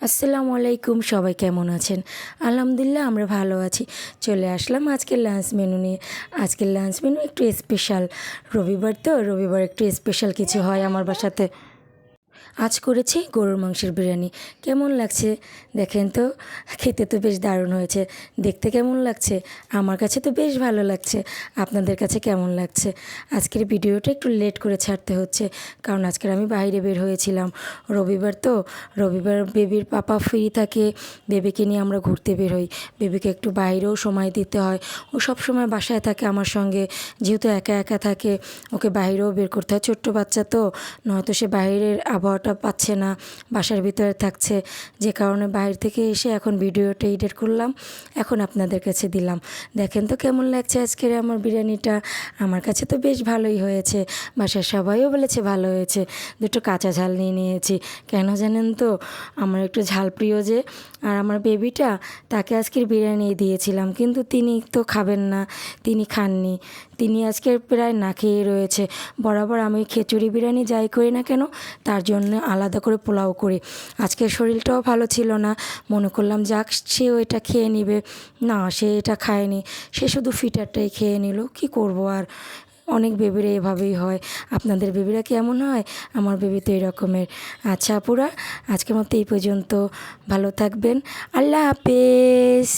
আসসালামু আলাইকুম, সবাই কেমন আছেন? আলহামদুলিল্লাহ আমরা ভালো আছি। চলে আসলাম আজকের লাঞ্চ মেনু নিয়ে। আজকের লাঞ্চ মেনু একটু স্পেশাল। রবিবার তো, রবিবার একটু স্পেশাল কিছু হয় আমার বাসাতে। আজ করেছি গরুর মাংসের বিরিয়ানি। কেমন লাগছে দেখেন তো। খেতে তো বেশ দারুণ হয়েছে। দেখতে কেমন লাগছে? আমার কাছে তো বেশ ভালো লাগছে। আপনাদের কাছে কেমন লাগছে? আজকের ভিডিওটা একটু লেট করে ছাড়তে হচ্ছে, কারণ আজকের আমি বাইরে বের হয়েছিলাম। রবিবার তো, রবিবার বেবির পাপা ফ্রি থাকে। বেবিকে নিয়ে আমরা ঘুরতে বের হই। বেবিকে একটু বাইরেও সময় দিতে হয়। ও সব সময় বাসায় থাকে আমার সঙ্গে, যেহেতু একা একা থাকে ওকে বাইরেও বের করতে হয়। ছোট্ট বাচ্চা তো, নয়তো সে বাইরের আবহাওয়াটা পাচ্ছে না, বাসার ভিতরে থাকছে। যে কারণে বাইরে থেকে এসে এখন ভিডিওটা এডিট করলাম, এখন আপনাদের কাছে দিলাম। দেখেন তো কেমন লাগছে আজকের আমার বিরিয়ানিটা। আমার কাছে তো বেশ ভালোই হয়েছে, বাসার সবাইও বলেছে ভালো হয়েছে। দুটো কাঁচা ঝাল নিয়ে নিয়েছি, কেন জানেন তো, আমার একটু ঝাল প্রিয় যে। আর আমার বেবিটা, তাকে আজকের বিরিয়ানি দিয়েছিলাম, কিন্তু তিনি তো খাবেন না, তিনি খাননি। তিনি আজকে প্রায় না খেয়ে রয়েছে। বরাবর আমি খিচুড়ি বিরিয়ানি যাই করি না কেন, তার জন্য আলাদা করে পোলাও করি। আজকে শরীরটাও ভালো ছিল না, মনে করলাম যাক সেও এটা খেয়ে নিবে। না, সে এটা খায়নি, সে শুধু ফিটারটাই খেয়ে নিল। কি করব আর, অনেক বেবিরা এভাবেই হয়। আপনাদের বেবিরা কেমন হয়? আমার বেবি তো এরকমের। আচ্ছা আপুরা, আজকের মতো এই পর্যন্ত। ভালো থাকবেন। আল্লাহ হাফেজ।